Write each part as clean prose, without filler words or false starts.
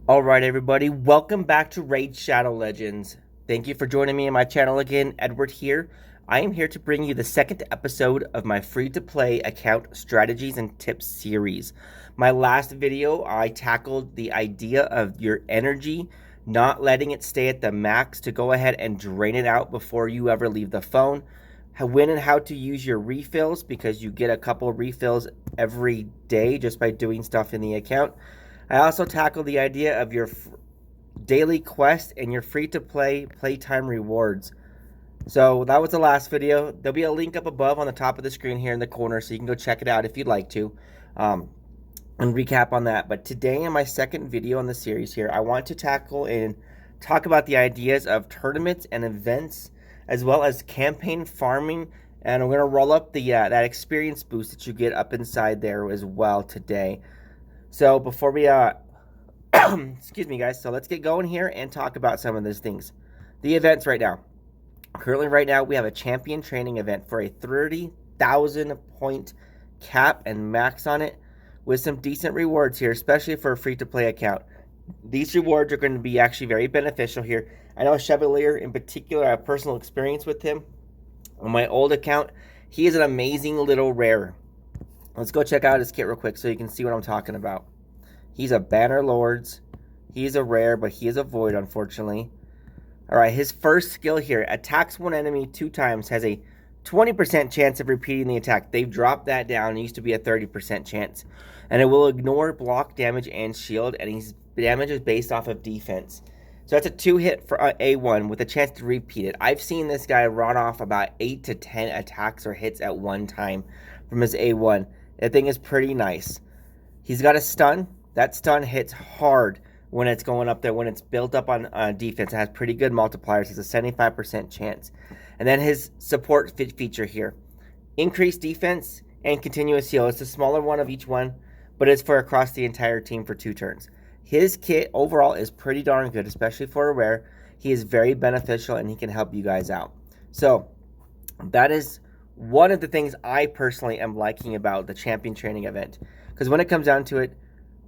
Alright everybody, welcome back to Raid Shadow Legends. Thank you for joining me on my channel again. Edward here. I am here to bring you the second episode of my free-to-play account strategies and tips series. My last video, I tackled the idea of your energy, not letting it stay at the max, to go ahead and drain it out before you ever leave the phone. When and how to use your refills, because you get a couple refills every day just by doing stuff in the account. I also tackled the idea of your daily quest and your free-to-play playtime rewards. So that was the last video. There'll be a link up above on the top of the screen here in the corner, so you can go check it out if you'd like to, and recap on that. But today, in my second video on the series here, I want to tackle and talk about the ideas of tournaments and events, as well as campaign farming, and I'm going to roll up the that experience boost that you get up inside there as well today. So before we, excuse me guys, so let's get going here and talk about some of these things. The events right now. Currently right now we have a champion training event for a 30,000 point cap and max on it, with some decent rewards here, especially for a free-to-play account. These rewards are going to be actually very beneficial here. I know Chevalier in particular, I have personal experience with him. On my old account, he is an amazing little rare. Let's go check out his kit real quick so you can see what I'm talking about. He's a Banner Lords. He's a rare, but he is a void, unfortunately. Alright, his first skill here. Attacks one enemy 2 times. Has a 20% chance of repeating the attack. They've dropped that down. It used to be a 30% chance. And it will ignore block damage and shield. And his damage is based off of defense. So that's a 2-hit for A1 with a chance to repeat it. I've seen this guy run off about 8 to 10 attacks or hits at one time from his A1. That thing is pretty nice. He's got a stun. That stun hits hard when it's going up there, when it's built up on defense. It has pretty good multipliers. It's a 75% chance. And then his support feature here. Increased defense and continuous heal. It's a smaller one of each one, but it's for across the entire team for 2 turns. His kit overall is pretty darn good, especially for a rare. He is very beneficial and he can help you guys out. So that is one of the things I personally am liking about the champion training event, because when it comes down to it,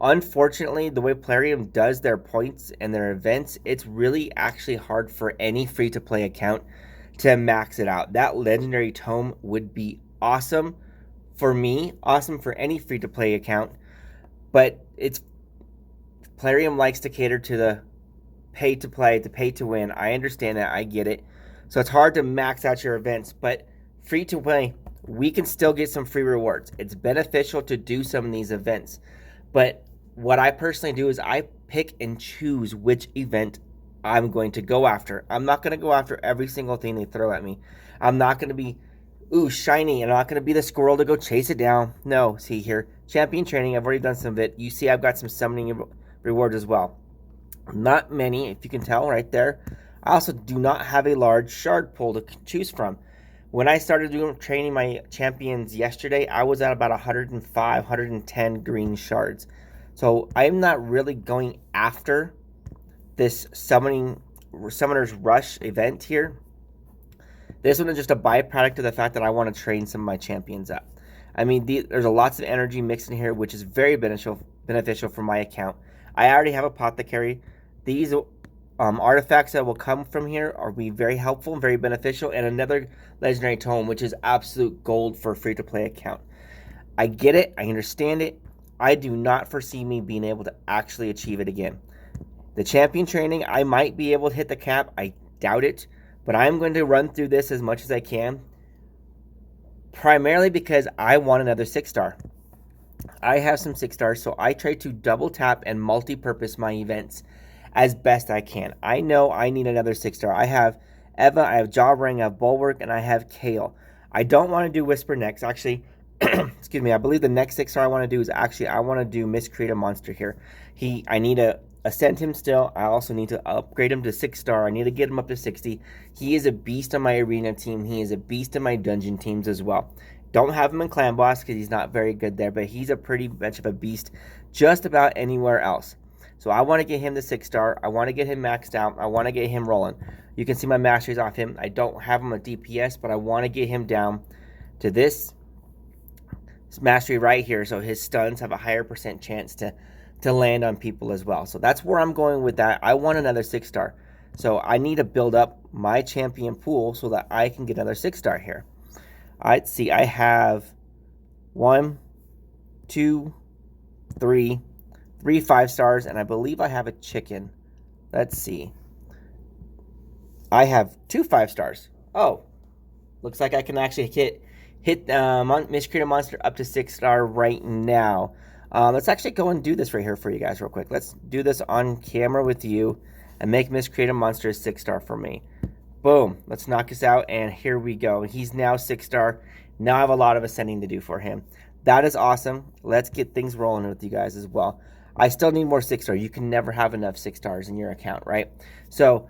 unfortunately, the way Plarium does their points and their events, it's really actually hard for any free-to-play account to max it out. That legendary tome would be awesome for me, awesome for any free-to-play account, but it's Plarium likes to cater to the pay-to-play, the pay-to-win. I understand that, I get it. So it's hard to max out your events, but free-to-play, we can still get some free rewards. It's beneficial to do some of these events. But what I personally do is I pick and choose which event I'm going to go after. I'm not going to go after every single thing they throw at me. I'm not going to be, ooh, shiny. I'm not going to be the squirrel to go chase it down. No, see here. Champion training, I've already done some of it. You see I've got some summoning rewards as well. Not many, if you can tell right there. I also do not have a large shard pool to choose from. When I started training my champions yesterday, I was at about 105, 110 green shards. So I'm not really going after this Summoner's Rush event here. This one is just a byproduct of the fact that I want to train some of my champions up. I mean, there's lots of energy mixed in here, which is very beneficial for my account. I already have Apothecary. These artifacts that will come from here are be very helpful and very beneficial, and another legendary tome, which is absolute gold for a free-to-play account. I get it. I understand it. I do not foresee me being able to actually achieve it again. The champion training, I might be able to hit the cap. I doubt it, but I'm going to run through this as much as I can, primarily because I want another 6-star. I have some 6-stars, so I try to double tap and multi-purpose my events as best I can. I know I need another 6-star. I have Eva, I have Jawbreaker, I have Bulwark, and I have Kale. I don't want to do Whisper next. Actually, excuse me, I believe the next 6-star I want to do is actually, I want to do Miscreate a Monster here. I need to ascend him still. I also need to upgrade him to 6-star. I need to get him up to 60. He is a beast on my arena team. He is a beast in my dungeon teams as well. Don't have him in Clan Boss because he's not very good there, but he's a pretty much of a beast just about anywhere else. So I want to get him the 6-star. I want to get him maxed out. I want to get him rolling. You can see my masteries off him. I don't have him at DPS, but I want to get him down to this mastery right here. So his stuns have a higher % chance to to land on people as well. So that's where I'm going with that. I want another 6-star. So I need to build up my champion pool so that I can get another 6-star here. All right, see, I have 1, 2, 3 5-stars, and I believe I have a chicken. Let's see. I have 2 5-stars. Oh, looks like I can actually hit Miscreated Monster up to 6-star right now. Let's actually go and do this right here for you guys real quick. Let's do this on camera with you and make Miscreated Monster a 6-star for me. Boom. Let's knock this out, and here we go. He's now 6-star. Now I have a lot of ascending to do for him. That is awesome. Let's get things rolling with you guys as well. I still need more 6-star. You can never have enough 6-stars in your account, right? So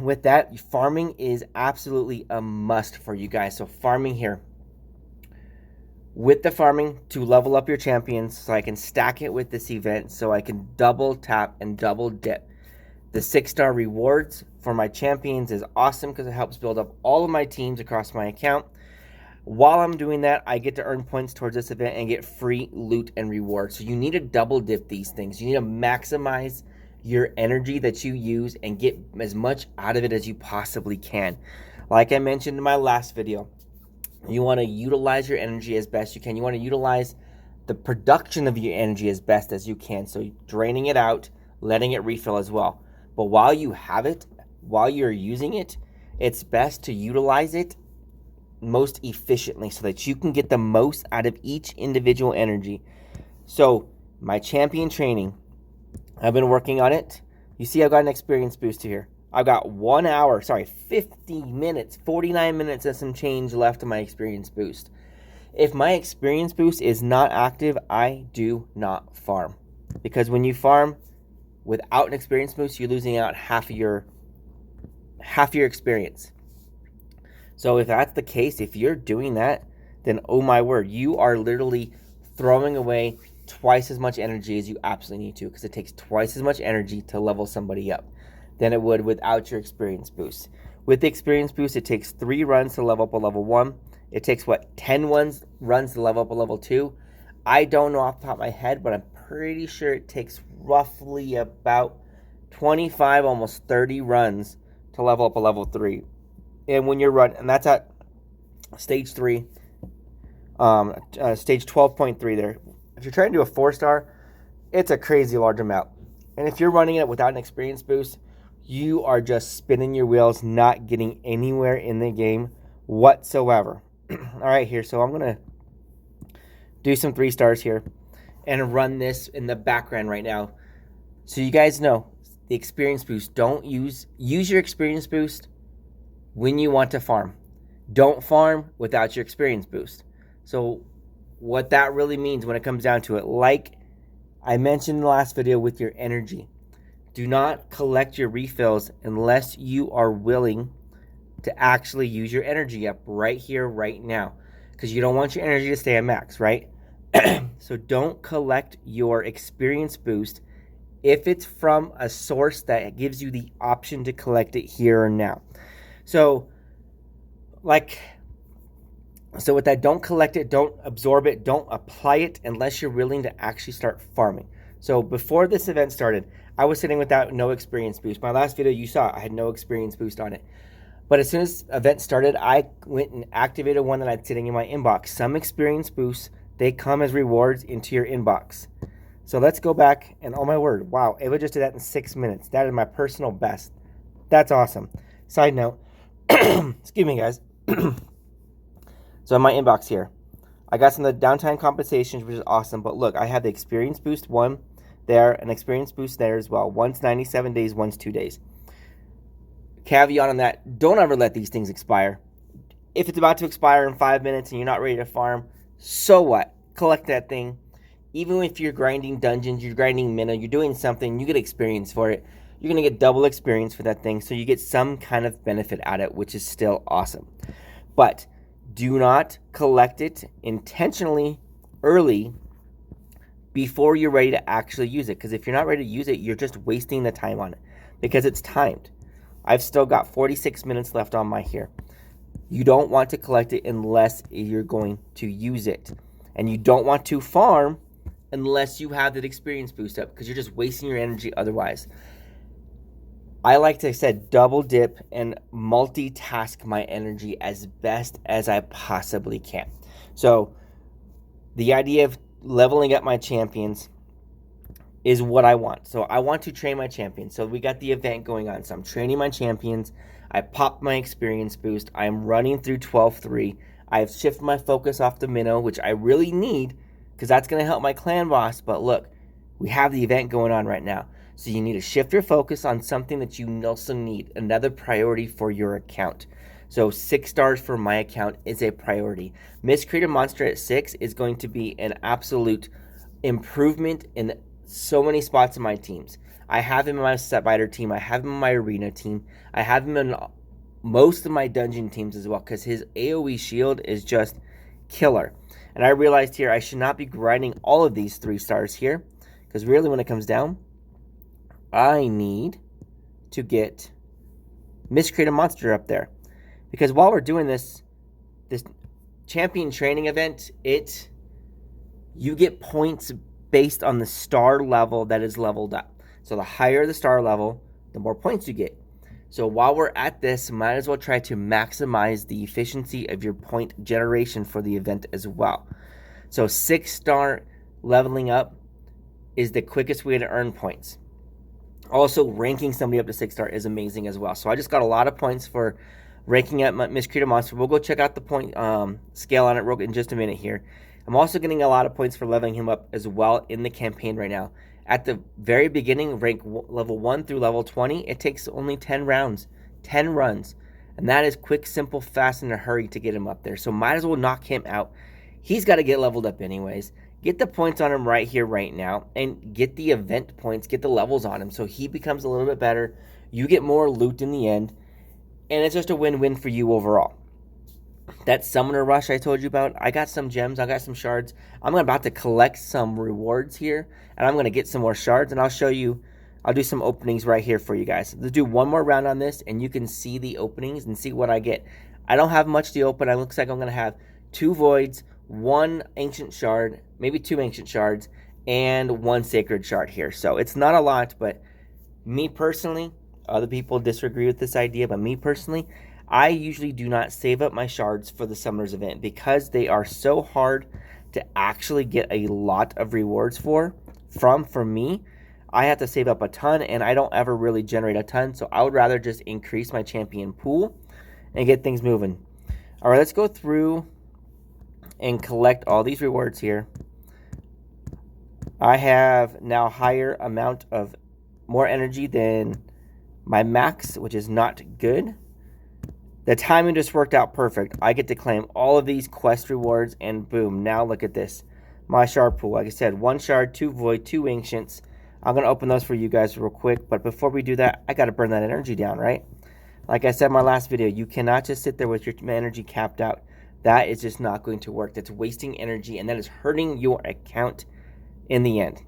with that, farming is absolutely a must for you guys. So farming here. With the farming to level up your champions so I can stack it with this event so I can double tap and double dip. The 6-star rewards for my champions is awesome because it helps build up all of my teams across my account. While I'm doing that, I get to earn points towards this event and get free loot and rewards. So you need to double dip these things. You need to maximize your energy that you use and get as much out of it as you possibly can. Like I mentioned in my last video, you want to utilize your energy as best you can. You want to utilize the production of your energy as best as you can. So draining it out, letting it refill as well. But while you have it, while you're using it, it's best to utilize it most efficiently so that you can get the most out of each individual energy. So my champion training, I've been working on it. You see I've got an experience boost here. I've got 50 minutes, 49 minutes and some change left of my experience boost. If my experience boost is not active, I do not farm. Because when you farm without an experience boost, you're losing out half your experience. So if that's the case, if you're doing that, then oh my word, you are literally throwing away twice as much energy as you absolutely need to, because it takes twice as much energy to level somebody up than it would without your experience boost. With the experience boost, it takes 3 runs to level up a level 1. It takes, 10 runs to level up a level 2? I don't know off the top of my head, but I'm pretty sure it takes roughly about 25, almost 30 runs to level up a level 3. And when you're running, and that's at stage 3, stage 12.3 there. If you're trying to do a 4-star, it's a crazy large amount. And if you're running it without an experience boost, you are just spinning your wheels, not getting anywhere in the game whatsoever. All right, here, so I'm going to do some 3-stars here and run this in the background right now. So you guys know, the experience boost, use your experience boost when you want to farm. Don't farm without your experience boost. So what that really means when it comes down to it, like I mentioned in the last video with your energy, do not collect your refills unless you are willing to actually use your energy up right here, right now, because you don't want your energy to stay at max, right? So don't collect your experience boost if it's from a source that gives you the option to collect it here or now. So with that, don't collect it, don't absorb it, don't apply it unless you're willing to actually start farming. So before this event started, I was sitting without no experience boost. My last video you saw, I had no experience boost on it. But as soon as the event started, I went and activated one that I had sitting in my inbox. Some experience boosts, they come as rewards into your inbox. So let's go back, and oh my word, wow, Ava just did that in 6 minutes. That is my personal best. That's awesome. Side note, excuse me guys. So in my inbox here, I got some of the downtime compensations, which is awesome. But look, I have the experience boost one there, an experience boost there as well. One's 97 days, one's 2 days. Caveat on that, don't ever let these things expire. If it's about to expire in 5 minutes and you're not ready to farm, so what? Collect that thing. Even if you're grinding dungeons, you're grinding mina, you're doing something, you get experience for it. You're going to get double experience for that thing, so you get some kind of benefit at it, which is still awesome. But do not collect it intentionally early before you're ready to actually use it, because if you're not ready to use it, you're just wasting the time on it because it's timed. I've still got 46 minutes left on my here. You don't want to collect it unless you're going to use it. And you don't want to farm unless you have that experience boost up, because you're just wasting your energy otherwise. I like to, like I said, double dip and multitask my energy as best as I possibly can. So the idea of leveling up my champions is what I want. So I want to train my champions. So we got the event going on. So I'm training my champions. I popped my experience boost. I'm running through 12-3. I've shifted my focus off the minnow, which I really need because that's going to help my clan boss. But look, we have the event going on right now. So you need to shift your focus on something that you also need, another priority for your account. So 6 stars for my account is a priority. Miscreated Monster at 6 is going to be an absolute improvement in so many spots in my teams. I have him in my Spider team. I have him in my Arena team. I have him in most of my Dungeon teams as well because his AoE shield is just killer. And I realized here I should not be grinding all of these 3 stars here because really when it comes down, I need to get Miscreated Monster up there. Because while we're doing this champion training event, you get points based on the star level that is leveled up. So the higher the star level, the more points you get. So while we're at this, might as well try to maximize the efficiency of your point generation for the event as well. So 6-star leveling up is the quickest way to earn points. Also, ranking somebody up to 6-star is amazing as well. So I just got a lot of points for ranking up my Miscreated Monster. We'll go check out the point scale on it in just a minute here. I'm also getting a lot of points for leveling him up as well in the campaign right now. At the very beginning, rank level 1 through level 20, it takes only 10 rounds, 10 runs. And that is quick, simple, fast, in a hurry to get him up there. So might as well knock him out. He's got to get leveled up anyways. Get the points on him right here, right now, and get the event points, get the levels on him so he becomes a little bit better. You get more loot in the end, and it's just a win-win for you overall. That Summoner Rush I told you about, I got some gems, I got some shards. I'm about to collect some rewards here, and I'm going to get some more shards, and I'll show you. I'll do some openings right here for you guys. Let's do one more round on this, and you can see the openings and see what I get. I don't have much to open. It looks like I'm going to have 2 voids, 1 ancient shard, maybe 2 ancient shards, and 1 sacred shard here. So it's not a lot, but me personally, other people disagree with this idea, but me personally, I usually do not save up my shards for the Summoners event because they are so hard to actually get a lot of rewards for me. I have to save up a ton, and I don't ever really generate a ton, so I would rather just increase my champion pool and get things moving. All right, let's go through and collect all these rewards here. I have now higher amount of more energy than my max, which is not good. The timing just worked out perfect. I get to claim all of these quest rewards, and boom, now look at this. My shard pool, like I said, 1 shard, 2 void, 2 ancients. I'm going to open those for you guys real quick, but before we do that, I got to burn that energy down, right? Like I said in my last video, you cannot just sit there with your energy capped out. That is just not going to work. That's wasting energy, and that is hurting your account in the end.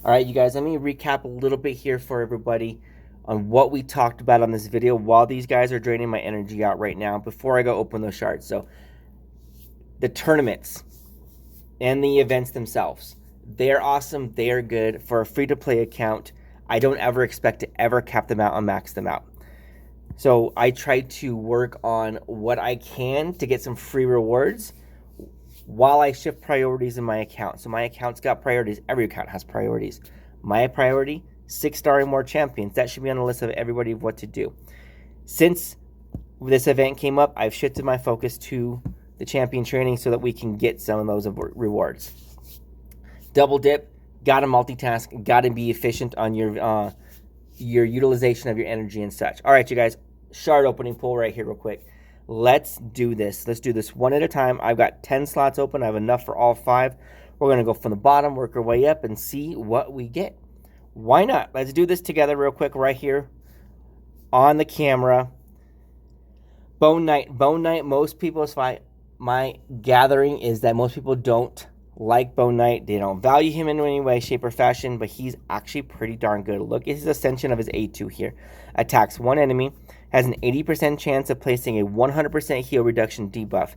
All right, you guys, let me recap a little bit here for everybody on what we talked about on this video while these guys are draining my energy out right now before I go open those shards. So the tournaments and the events themselves, they're awesome. They're good. For a free-to-play account, I don't ever expect to ever cap them out and max them out. So I try to work on what I can to get some free rewards while I shift priorities in my account. So my account's got priorities. Every account has priorities. My priority, 6-star and more champions. That should be on the list of everybody of what to do. Since this event came up, I've shifted my focus to the champion training so that we can get some of those rewards. Double dip, gotta multitask, gotta be efficient on your utilization of your energy and such. All right, you guys, shard opening pool right here real quick. Let's do this. Let's do this one at a time. I've got 10 slots open. I have enough for all 5. We're going to go from the bottom, work our way up, and see what we get. Why not? Let's do this together real quick right here on the camera. Bone Knight. Bone Knight, most people's fight. My gathering is that most people don't like Bone Knight. They don't value him in any way, shape, or fashion, but he's actually pretty darn good. Look at his ascension of his A2 here. Attacks 1 enemy, has an 80% chance of placing a 100% heal reduction debuff.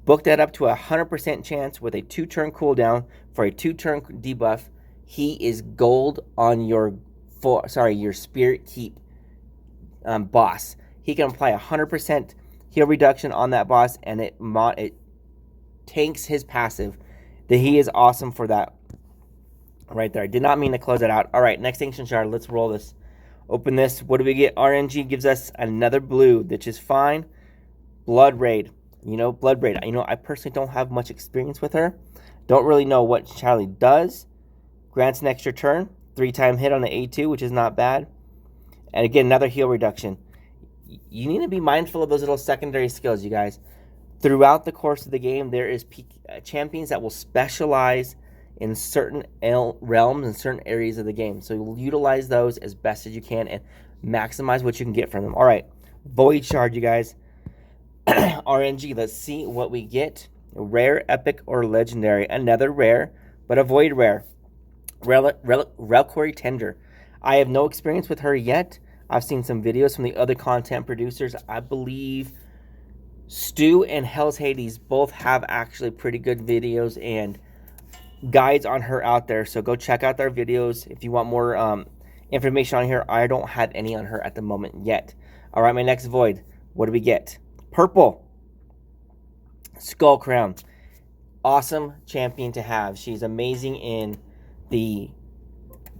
Book that up to a 100% chance with a 2-turn cooldown for a 2-turn debuff. He is gold on your your Spirit Keep boss. He can apply 100% heal reduction on that boss, and it tanks his passive. That he is awesome for that. Right there. I did not mean to close that out. All right, next Ancient Shard. Let's roll this. Open this. What do we get? RNG gives us another blue, which is fine. Blood Raid. Blood Raid. I personally don't have much experience with her. Don't really know what Charlie does. Grants an extra turn. 3-time hit on the A2, which is not bad. And again, another heal reduction. You need to be mindful of those little secondary skills, you guys. Throughout the course of the game, there is champions that will specialize in certain realms and certain areas of the game. So you'll utilize those as best as you can and maximize what you can get from them. All right, Void Shard, you guys. RNG, let's see what we get. Rare, epic, or legendary. Another rare, but a void rare. Reliquary Tender. I have no experience with her yet. I've seen some videos from the other content producers. I believe Stu and Hell's Hades both have actually pretty good videos and guides on her out there. So go check out their videos if you want more information on here. I don't have any on her at the moment yet. All right, my next void. What do we get? Purple. Skull Crown. Awesome champion to have. She's amazing in the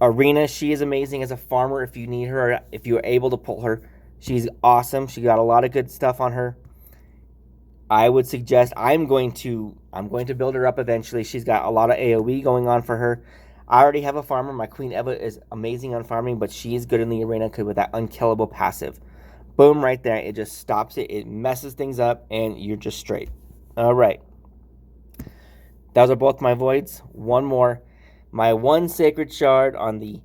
arena. She is amazing as a farmer if you need her, if you're able to pull her. She's awesome. She got a lot of good stuff on her. I would suggest I'm going to build her up eventually. She's got a lot of AoE going on for her. I already have a farmer. My Queen Eva is amazing on farming, but she is good in the arena with that unkillable passive. Boom, right there. It just stops it. It messes things up, and you're just straight. All right. Those are both my voids. One more. My 1 Sacred Shard on the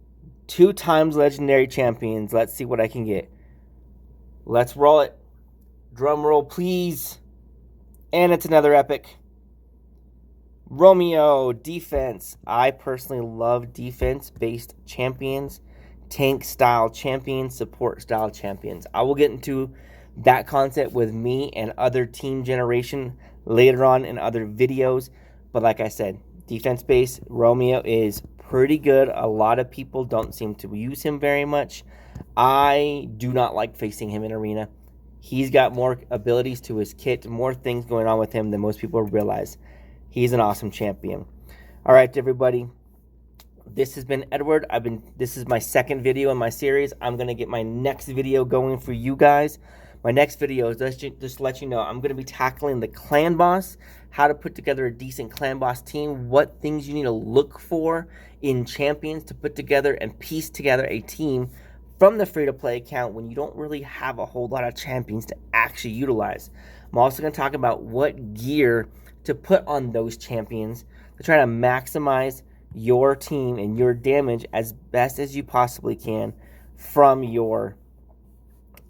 2x legendary champions. Let's see what I can get. Let's roll it. Drum roll, please. And it's another epic. Romeo, defense. I personally love defense-based champions. Tank-style champions, support-style champions. I will get into that concept with me and other team generation later on in other videos. But like I said, defense-based, Romeo is pretty good. A lot of people don't seem to use him very much. I do not like facing him in arena. He's got more abilities to his kit, more things going on with him than most people realize. He's an awesome champion. All right, everybody. This has been Edward. This is my second video in my series. I'm going to get my next video going for you guys. My next video is just to let you know, I'm going to be tackling the clan boss, how to put together a decent clan boss team, what things you need to look for in champions to put together and piece together a team from the free-to-play account when you don't really have a whole lot of champions to actually utilize. I'm also going to talk about what gear to put on those champions to try to maximize your team and your damage as best as you possibly can from your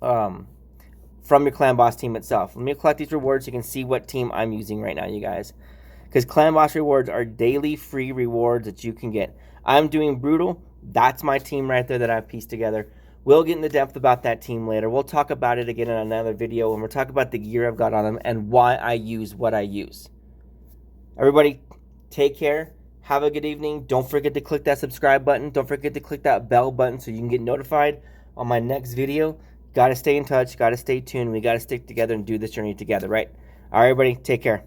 clan boss team itself. Let me collect these rewards so you can see what team I'm using right now, you guys. Because clan boss rewards are daily free rewards that you can get. I'm doing Brutal. That's my team right there that I've pieced together. We'll get into depth about that team later. We'll talk about it again in another video, and we'll talk about the gear I've got on them and why I use what I use. Everybody, take care. Have a good evening. Don't forget to click that subscribe button. Don't forget to click that bell button so you can get notified on my next video. Got to stay in touch. Got to stay tuned. We got to stick together and do this journey together, right? All right, everybody, take care.